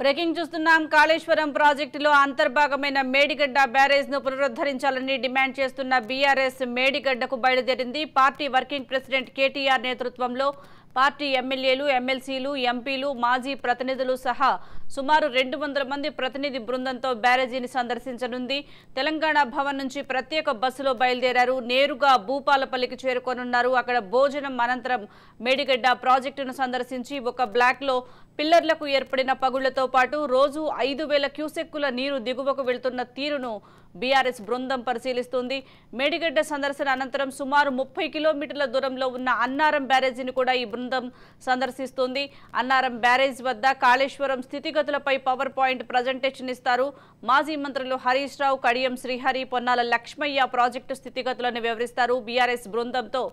Breaking చూస్తున్నాం. కాళేశ్వరం ప్రాజెక్టులో అంతర్భాగమైన Medigadda barrage ను పునరుద్ధరించాలని డిమాండ్ చేస్తున్న బీఆర్ఎస్ మేడిగడ్డకు బయలుదేరింది. పార్టీ వర్కింగ్ ప్రెసిడెంట్ కేటీఆర్ నేతృత్వంలో పార్టీ ఎమ్మెల్యేలు, ఎమ్మెల్సీలు, ఎంపీలు, మాజీ ప్రతినిధులు సహా సుమారు 200 మంది ప్రతినిధి బృందంతో బ్యారేజీని సందర్శించనుంది. తెలంగాణ భవన్ నుంచి ప్రత్యేక బస్సులో బయలుదేరారు. నేరుగా భూపాలపల్లికి చేరుకోనున్నారు. అక్కడ భోజనం అనంతరం మేడిగడ్డ ప్రాజెక్టును సందర్శించి ఒక బ్లాక్లో పిల్లర్లకు ఏర్పడిన పగుళ్లతో పాటు రోజు 5,000 క్యూసెక్కుల నీరు దిగువకు వెళ్తున్న తీరును బీఆర్ఎస్ బృందం పరిశీలిస్తుంది. మేడిగడ్డ సందర్శన అనంతరం సుమారు 30 కిలోమీటర్ల దూరంలో ఉన్న అన్నారం బ్యారేజీని కూడా ఈ బృందం సందర్శిస్తుంది. అన్నారం బ్యారేజ్ వద్ద కాళేశ్వరం స్థితిగతులపై పవర్ పాయింట్ ప్రజెంటేషన్ ఇస్తారు. మాజీ మంత్రులు హరీష్ రావు, కడియం శ్రీహరి, పొన్నాల లక్ష్మయ్య ప్రాజెక్టు స్థితిగతులను వివరిస్తారు. బీఆర్ఎస్ బృందంతో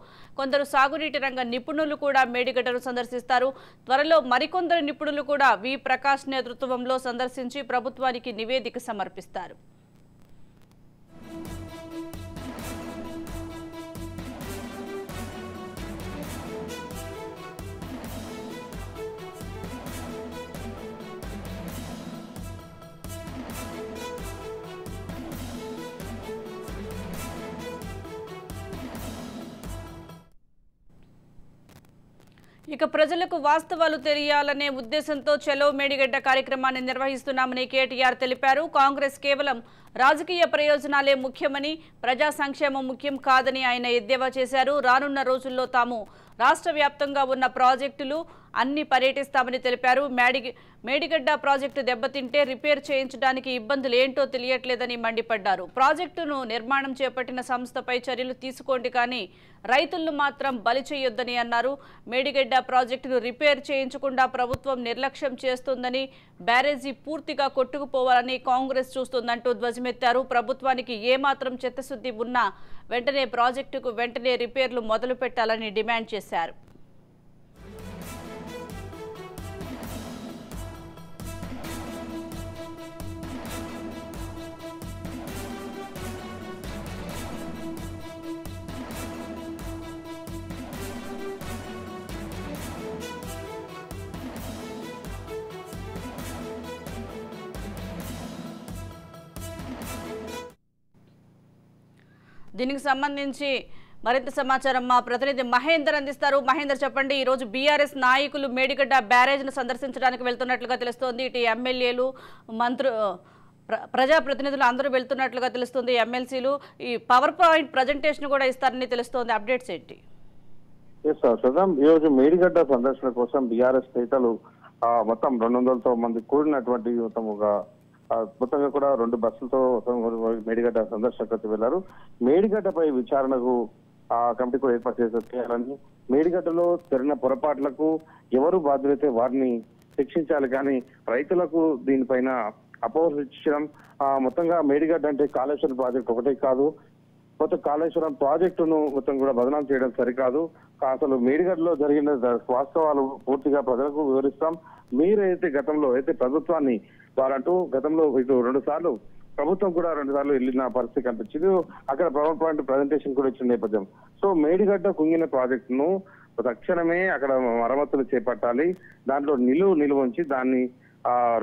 కొందరు సాగునీటి రంగ నిపుణులు కూడా మేడిగడ్డను సందర్శిస్తారు. త్వరలో మరికొందరు నిపుణులు కూడా వి ప్రకాష్ నేతృత్వంలో సందర్శించి ప్రభుత్వానికి నివేదిక సమర్పిస్తారు. ఇక ప్రజలకు వాస్తవాలు తెలియాలనే ఉద్దేశంతో చలో మేడిగడ్డ కార్యక్రమాన్ని నిర్వహిస్తున్నామని కేటీఆర్ తెలిపారు. కాంగ్రెస్ కేవలం రాజకీయ ప్రయోజనాలే ముఖ్యమని, ప్రజా సంక్షేమం ముఖ్యం కాదని ఆయన ఎద్దేవా చేశారు. రానున్న రోజుల్లో తాము రాష్ట్ర వ్యాప్తంగా ఉన్న ప్రాజెక్టులు అన్ని పర్యటిస్తామని తెలిపారు. మేడిగడ్డ ప్రాజెక్టు దెబ్బతింటే రిపేర్ చేయించడానికి ఇబ్బందులు ఏంటో తెలియట్లేదని మండిపడ్డారు. ప్రాజెక్టును నిర్మాణం చేపట్టిన సంస్థపై చర్యలు తీసుకోండి, కానీ రైతులను మాత్రం బలి చేయొద్దని అన్నారు. మేడిగడ్డ ప్రాజెక్టును రిపేర్ చేయించకుండా ప్రభుత్వం నిర్లక్ష్యం చేస్తుందని, బ్యారేజీ పూర్తిగా కొట్టుకుపోవాలని కాంగ్రెస్ చూస్తుందంటూ ధ్వజమెత్తారు. ప్రభుత్వానికి ఏమాత్రం చిత్తశుద్ధి ఉన్నా వెంటనే ప్రాజెక్టుకు వెంటనే రిపేర్లు మొదలు పెట్టాలని డిమాండ్ చేశారు. దీనికి సంబంధించి మరింత సమాచారం మా ప్రతినిధి మహేందర్ అందిస్తారు. మహేందర్, చెప్పండి. ఈరోజు బీఆర్ఎస్ నాయకులు మేడిగడ్డ బ్యారేజ్ను సందర్శించడానికి వెళ్తున్నట్లుగా తెలుస్తోంది. ఇటు ఎమ్మెల్యేలు, ప్రజాప్రతినిధులు అందరూ వెళ్తున్నట్లుగా తెలుస్తుంది. ఎమ్మెల్సీలు ఈ పవర్ పాయింట్ ప్రజెంటేషన్ కూడా ఇస్తారని తెలుస్తోంది. అప్డేట్స్ ఏంటి? ఈరోజు మేడిగడ్డ సందర్శన కోసం బీఆర్ఎస్ నేతలు మొత్తం 200 మంది కూడినటువంటి మొత్తంగా కూడా 2 బస్సులతో మేడిగడ్డ సందర్శనకు వెళ్లారు. మేడిగడ్డపై విచారణకు కమిటీ కూడా ఏర్పాటు చేయాలని, మేడిగడ్డలో జరిగిన పొరపాట్లకు ఎవరు బాధ్యులైతే వారిని శిక్షించాలి, కానీ రైతులకు దీనిపైన అపోహరించడం, మొత్తంగా మేడిగడ్డ అంటే కాళేశ్వరం ప్రాజెక్టు ఒకటే కాదు, మొత్తం కాళేశ్వరం ప్రాజెక్టును మొత్తం కూడా బదనాం చేయడం సరికాదు. అసలు మేడిగడ్డలో జరిగిన వాస్తవాలు పూర్తిగా ప్రజలకు వివరిస్తాం. మీరైతే గతంలో అయితే ప్రభుత్వాన్ని వారంటూ గతంలో ఇటు 2 సార్లు ప్రభుత్వం కూడా 2 సార్లు వెళ్ళిన పరిస్థితి కనిపించింది. అక్కడ పవర్ పాయింట్ ప్రజెంటేషన్ కూడా ఇచ్చిన నేపథ్యం. సో మేడిగడ్డ కుంగిన ప్రాజెక్టును తక్షణమే అక్కడ మరమ్మతులు చేపట్టాలి. దాంట్లో నిలువ ఉంచి దాన్ని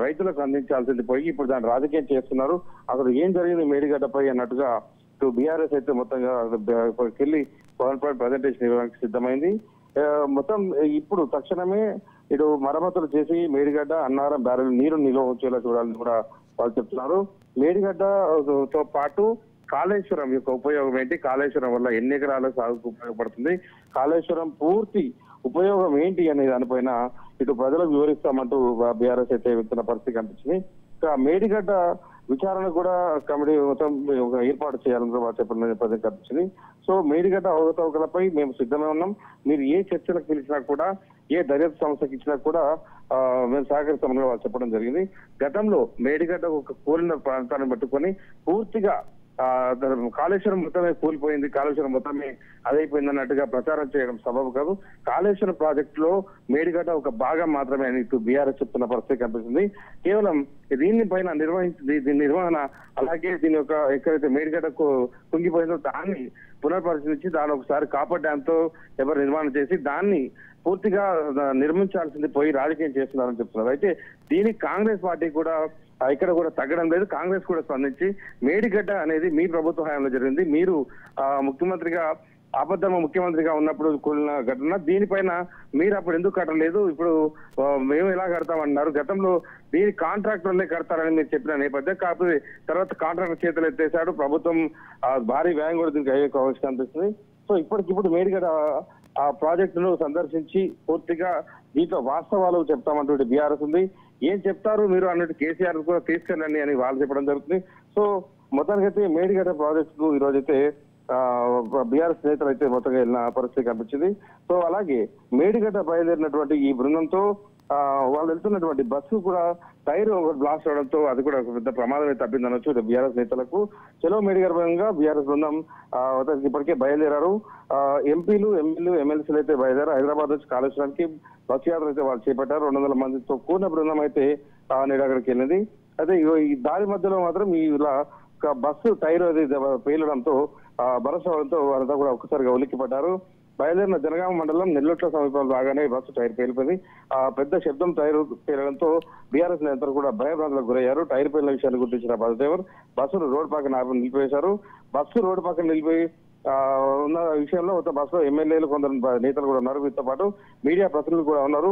రైతులకు అందించాల్సింది పోయి ఇప్పుడు దాన్ని రాజకీయం చేస్తున్నారు. అసలు ఏం జరిగింది మేడిగడ్డపై అన్నట్టుగా ఇటు బీఆర్ఎస్ అయితే మొత్తంగా వెళ్ళి పవర్ పాయింట్ ప్రజెంటేషన్ ఇవ్వడానికి సిద్ధమైంది. మొత్తం ఇప్పుడు తక్షణమే ఇటు మరమ్మతులు చేసి మేడిగడ్డ, అన్నారం బ్యారెల్ నీరు నిల్వ వచ్చేలా చూడాలని కూడా వాళ్ళు చెప్తున్నారు. మేడిగడ్డతో పాటు కాళేశ్వరం యొక్క ఉపయోగం ఏంటి, కాళేశ్వరం వల్ల ఎన్ని ఎకరాల సాగుకు ఉపయోగపడుతుంది, కాళేశ్వరం పూర్తి ఉపయోగం ఏంటి అనే దానిపైన ఇటు ప్రజలకు వివరిస్తామంటూ బీఆర్ఎస్ అయితే వెళ్తున్న పరిస్థితి కనిపించింది. ఇంకా మేడిగడ్డ విచారణ కూడా కమిటీ మొత్తం ఏర్పాటు చేయాలని కూడా చెప్పిన పరిస్థితి కనిపించింది. సో మేడిగడ్డ అవకతవకలపై మేము సిద్ధమే ఉన్నాం. మీరు ఏ చర్చలకు పిలిచినా కూడా, ఏ దర్యాప్తు సంస్థకి ఇచ్చినా కూడా మేము సహకరిస్తామని వాళ్ళు చెప్పడం జరిగింది. గతంలో మేడిగడ్డ ఒక కోరిన ప్రాంతాన్ని పట్టుకొని పూర్తిగా కాళేశ్వరం మొత్తమే కూలిపోయింది, కాళేశ్వరం మొత్తమే అదైపోయింది అన్నట్టుగా ప్రచారం చేయడం సబబు కాదు. కాళేశ్వరం ప్రాజెక్టులో మేడిగడ్డ ఒక భాగం మాత్రమే అని ఇటు బీఆర్ఎస్ చెప్తున్న పరిస్థితి కనిపిస్తుంది. కేవలం దీని పైన దీని నిర్వహణ, అలాగే దీని యొక్క ఎక్కడైతే మేడిగడ్డ కుంగిపోయిందో దాన్ని పునర్పరిశీలించి దాని ఒకసారి కాపర్ డ్యామ్ తో ఎవరు నిర్మాణం చేసి దాన్ని పూర్తిగా నిర్మించాల్సింది పోయి రాజకీయం చేస్తున్నారని చెప్తున్నారు. అయితే దీనికి కాంగ్రెస్ పార్టీ కూడా ఇక్కడ కూడా తగ్గడం లేదు. కాంగ్రెస్ కూడా స్పందించి మేడిగడ్డ అనేది మీ ప్రభుత్వ హయాంలో జరిగింది, మీరు ముఖ్యమంత్రిగా అబద్ధమ ముఖ్యమంత్రిగా ఉన్నప్పుడు కూలిన ఘటన, దీనిపైన మీరు అప్పుడు ఎందుకు కట్టలేదు, ఇప్పుడు మేము ఎలా కడతామన్నారు, గతంలో దీని కాంట్రాక్టర్లే కడతారని మీరు చెప్పిన నేపథ్యం. కాకపోతే తర్వాత కాంట్రాక్టర్ చేతులు ఎత్తేసాడు ప్రభుత్వం, భారీ వ్యయం కూడా దీనికి అయ్యే అవకాశం కనిపిస్తుంది. సో ఇప్పటికిప్పుడు మేడిగడ్డ ఆ ప్రాజెక్టును సందర్శించి పూర్తిగా దీంట్లో వాస్తవాలు చెప్తామంటూ బీఆర్ఎస్ ఉంది. ఏం చెప్తారు మీరు అన్నట్టు కేసీఆర్ కూడా తీసుకెళ్ళండి అని వాళ్ళు చెప్పడం జరుగుతుంది. సో మొత్తానికైతే మేడిగడ్డ ప్రాజెక్టుకు ఈ రోజైతే బీఆర్ఎస్ నేతలు అయితే మొత్తంగా వెళ్ళిన పరిస్థితి కనిపించింది. సో అలాగే మేడిగడ్డ బయలుదేరినటువంటి ఈ బృందంతో వాళ్ళు వెళ్తున్నటువంటి బస్సు కూడా టైర్ బ్లాస్ట్ అవడంతో అది కూడా ఒక పెద్ద ప్రమాదమే తప్పిందనొచ్చు బీఆర్ఎస్ నేతలకు. చలో మేడిగడ్డ భాగంగా బీఆర్ఎస్ బృందం ఇప్పటికే బయలుదేరారు. ఎంపీలు, ఎమ్మెల్యేలు, ఎమ్మెల్సీలు అయితే బయలుదేరారు. హైదరాబాద్ నుంచి కాళేశ్వరానికి బస్సు యాత్ర అయితే వాళ్ళు చేపట్టారు. 200 మందితో కూడిన బృందం అయితే నేడు అక్కడికి వెళ్ళింది. అయితే ఈ దారి మధ్యలో మాత్రం ఇలా బస్సు టైర్ అది పేలడంతో భరోసా అవడంతో వారంతా కూడా ఒక్కసారిగా ఉలిక్కిపడ్డారు. బయలుదేరిన జనగామ మండలం నెల్లూట్ల సమీపంలో రాగానే బస్సు టైర్ పేలిపోయింది. పెద్ద శబ్దం టైర్ పేలడంతో బీఆర్ఎస్ నేతలు కూడా భయభ్రాంతులకు గురయ్యారు. టైర్ పేలిన విషయాన్ని గుర్తించిన బస్ డ్రైవర్ బస్సును రోడ్డు పక్కన నిలిపివేశారు. బస్సు రోడ్డు పక్కన నిలిపి ఉన్న విషయంలో బస్సులో ఎమ్మెల్యేలు, కొందరు నేతలు కూడా ఉన్నారు. వీటితో పాటు మీడియా ప్రతినిధులు కూడా ఉన్నారు.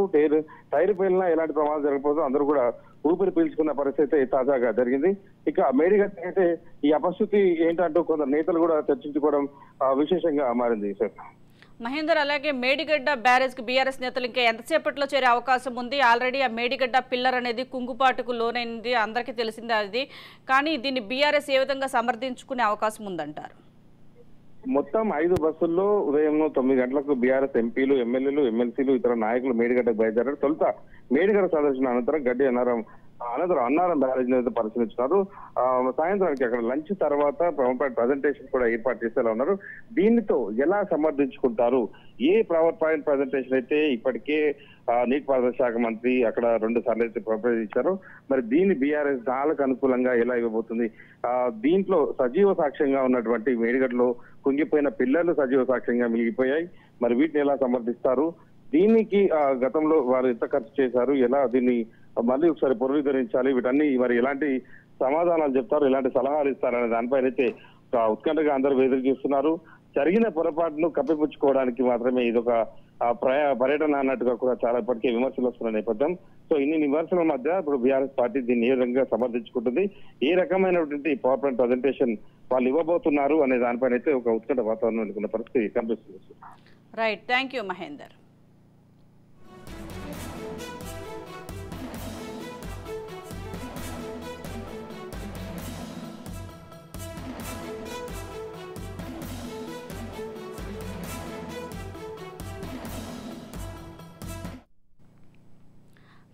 టైర్ పేలినా ఎలాంటి ప్రమాదం జరగకపోతే అందరూ కూడా ఊపిరి పీల్చుకున్న పరిస్థితి తాజాగా జరిగింది. ఇక మేడిగడ్డ అయితే ఈ అపశృతి ఏంటంటూ కొందరు నేతలు కూడా చర్చించుకోవడం విశేషంగా మారింది. సార్ మహేందర్, అలాగే మేడిగడ్డ బ్యారేజ్ కి బీఆర్ఎస్ నేతలు ఇంకా ఎంతసేపట్లో చేరే అవకాశం ఉంది? ఆల్రెడీ ఆ మేడిగడ్డ పిల్లర్ అనేది కుంగుపాటుకు లోనైంది, అందరికీ తెలిసిందే అది. కానీ దీన్ని బీఆర్ఎస్ ఏ విధంగా సమర్థించుకునే అవకాశం ఉందంటారు? మొత్తం 5 బస్సుల్లో ఉదయం 9 గంటలకు బీఆర్ఎస్ ఎంపీలు, ఎమ్మెల్యేలు, ఎమ్మెల్సీలు, ఇతర నాయకులు మేడిగడ్డకు బయలుదేరారు. తొలుత మేడిగడ్డ సందర్శన అనంతరం అన్నారం బ్యారేజ్ అయితే పరిశీలించున్నారు. సాయంత్రానికి అక్కడ లంచ్ తర్వాత ప్రజెంటేషన్ కూడా ఏర్పాటు చేసేలా ఉన్నారు. దీనితో ఎలా సమర్థించుకుంటారు? ఏ పవర్ పాయింట్ ప్రజెంటేషన్ అయితే ఇప్పటికే నీటిపారుదల శాఖ మంత్రి అక్కడ 2 సార్లు అయితే ప్రపోజ్ ఇచ్చారు, మరి దీన్ని బీఆర్ఎస్ దానికి అనుకూలంగా ఎలా ఇవ్వబోతుంది? దీంట్లో సజీవ సాక్ష్యంగా ఉన్నటువంటి మేడిగడ్డలో కుంగిపోయిన పిల్లలు సజీవ సాక్ష్యంగా మిగిలిపోయాయి. మరి వీటిని ఎలా సమర్థిస్తారు? దీనికి గతంలో వారు ఎంత ఖర్చు చేశారు, ఎలా దీన్ని మళ్ళీ ఒకసారి పునరుద్ధరించాలి, వీటన్ని మరి ఎలాంటి సమాధానాలు చెప్తారు, ఎలాంటి సలహాలు ఇస్తారు అనే దానిపైన అయితే ఉత్కంఠగా అందరూ ఎదురు చూస్తున్నారు. జరిగిన పొరపాటును కప్పిపుచ్చుకోవడానికి మాత్రమే ఇదొక పర్యటన అన్నట్టుగా కూడా చాలా ఇప్పటికే విమర్శలు వస్తున్న నేపథ్యం. సో ఇన్ని విమర్శల మధ్య ఇప్పుడు బీఆర్ఎస్ పార్టీ దీన్ని ఏ విధంగా సమర్థించుకుంటుంది, ఏ రకమైనటువంటి పవర్ పాయింట్ ప్రజెంటేషన్ వాళ్ళు ఇవ్వబోతున్నారు అనే దానిపైన అయితే ఒక ఉత్కంఠ వాతావరణం నెలకొన్న పరిస్థితి కనిపిస్తుంది. Right, thank you Mahender.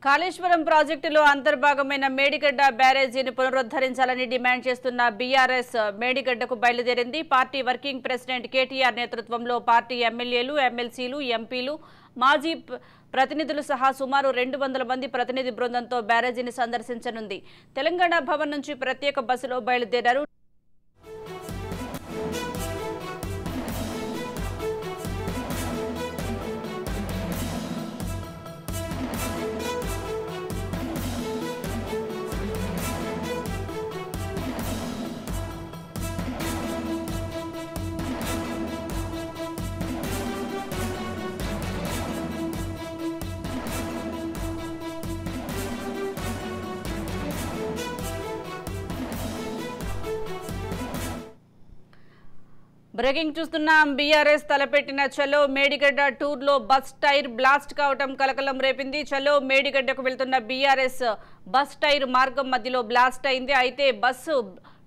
Kaleshwaram ప్రాజెక్టులో అంతర్భాగమైన మేడిగడ్డ బ్యారేజీని పునరుద్ధరించాలని డిమాండ్ చేస్తున్న బీఆర్ఎస్ మేడిగడ్డకు బయలుదేరింది. పార్టీ వర్కింగ్ ప్రెసిడెంట్ కేటీఆర్ నేతృత్వంలో పార్టీ ఎమ్మెల్యేలు, ఎమ్మెల్సీలు, ఎంపీలు, మాజీ ప్రతినిధులు సహా సుమారు 200 మంది ప్రతినిధి బృందంతో బ్యారేజీని సందర్శించనుంది. తెలంగాణ భవన్ నుంచి ప్రత్యేక బస్సులో బయలుదేరారు. బ్రేకింగ్ చూస్తున్నాం. బీఆర్ఎస్ తలపెట్టిన చలో మేడిగడ్డ టూర్లో బస్ టైర్ బ్లాస్ట్ కావడం కలకలం రేపింది. చలో మేడిగడ్డకు వెళ్తున్న బీఆర్ఎస్ బస్ టైర్ మార్గం మధ్యలో బ్లాస్ట్ అయింది. అయితే బస్సు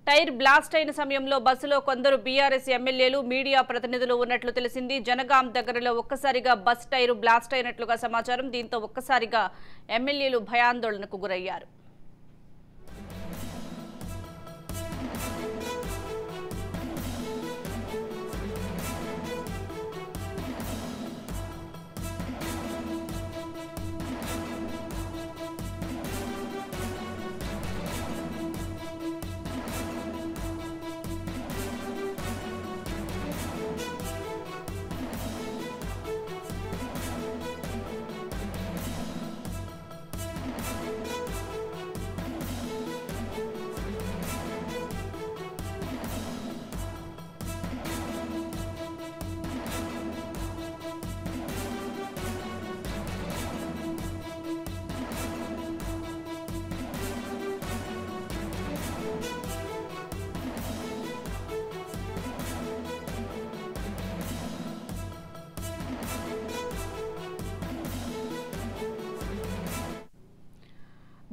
టైర్ బ్లాస్ట్ అయిన సమయంలో బస్సులో కొందరు బీఆర్ఎస్ ఎమ్మెల్యేలు, మీడియా ప్రతినిధులు ఉన్నట్లు తెలిసింది. జనగాం దగ్గరలో ఒక్కసారిగా బస్ టైరు బ్లాస్ట్ అయినట్లుగా సమాచారం. దీంతో ఒక్కసారిగా ఎమ్మెల్యేలు భయాందోళనకు గురయ్యారు.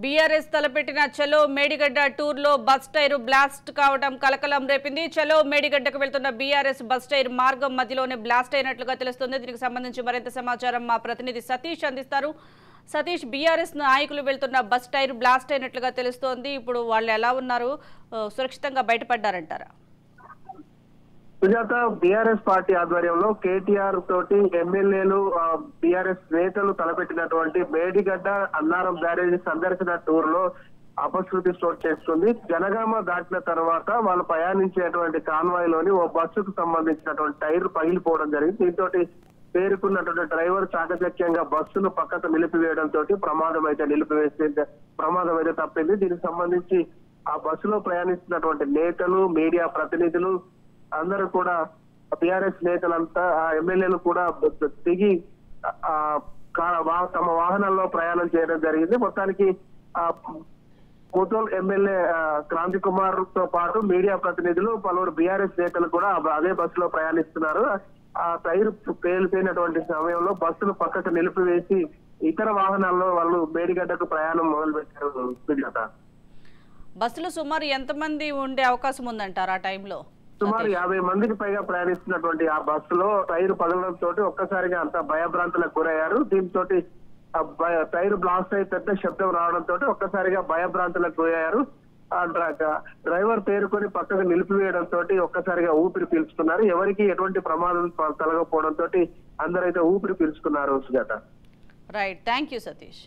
బీఆర్ఎస్ తలపెట్టిన చలో మేడిగడ్డ టూర్ లో బస్ టైర్ బ్లాస్ట్ కావడం కలకలం రేపింది. చలో మేడిగడ్డకు వెళ్తున్న బీఆర్ఎస్ బస్ టైర్ మార్గం మధ్యలోనే బ్లాస్ట్ అయినట్లుగా తెలుస్తుంది. దీనికి సంబంధించి మరింత సమాచారం మా ప్రతినిధి సతీష్ అందిస్తారు. సతీష్, బీఆర్ఎస్ నాయకులు వెళ్తున్న బస్ టైర్ బ్లాస్ట్ అయినట్లుగా తెలుస్తోంది. ఇప్పుడు వాళ్ళు ఎలా ఉన్నారు? సురక్షితంగా బయటపడ్డారంటారా? సుజాత, బీఆర్ఎస్ పార్టీ ఆధ్వర్యంలో కేటీఆర్ తోటి ఎమ్మెల్యేలు బీఆర్ఎస్ నేతలు తలపెట్టినటువంటి మేడిగడ్డ అన్నారం బ్యారేజ్ సందర్శన టూర్ లో అపశృతి చోటు చేసుకుంది. జనగామ దాటిన తర్వాత వాళ్ళు ప్రయాణించేటువంటి కాన్వాయ్ లోని ఓ బస్సుకు సంబంధించినటువంటి టైర్ పగిలిపోవడం జరిగింది. దీంతో పేరుకున్నటువంటి డ్రైవర్ చాకచక్యంగా బస్సును పక్కకు నిలిపివేయడంతో ప్రమాదం అయితే తప్పింది. దీనికి సంబంధించి ఆ బస్సులో ప్రయాణిస్తున్నటువంటి నేతలు, మీడియా ప్రతినిధులు అందరూ కూడా, టిఆర్ఎస్ నేతలంతా, ఆ ఎమ్మెల్యేలు కూడా దిగి తమ వాహనాల్లో ప్రయాణం చేయడం జరిగింది. మొత్తానికి ముతోల్ ఎమ్మెల్యే క్రాంతి కుమార్ తో పాటు మీడియా ప్రతినిధులు, పలువురు బీఆర్ఎస్ నేతలు కూడా అదే బస్సులో ప్రయాణిస్తున్నారు. ఆ టైర్ పేలిపోయినటువంటి సమయంలో బస్సును పక్కకు నిలిపివేసి ఇతర వాహనాల్లో వాళ్ళు మేడిగడ్డకు ప్రయాణం మొదలు పెట్టారు. బస్సులో సుమారు ఎంతమంది ఉండే అవకాశం ఉందంటారు ఆ టైంలో? సుమారు 50 మందికి పైగా ప్రయాణిస్తున్నటువంటి ఆ బస్సులో టైర్ పగలడంతో ఒక్కసారిగా అంతా భయభ్రాంతులకు గురయ్యారు. దీంతో టైర్ బ్లాస్ట్ అయి పెద్ద శబ్దం రావడంతో ఒక్కసారిగా భయభ్రాంతులకు గురయ్యారు. డ్రైవర్ పేరుకొని పక్కకు నిలిపివేయడంతో ఒక్కసారిగా ఊపిరి పీల్చుకున్నారు. ఎవరికి ఎటువంటి ప్రమాదం కలగకపోవడంతో అందరైతే ఊపిరి పీల్చుకున్నారు. Sujatha, right, thank you Satish.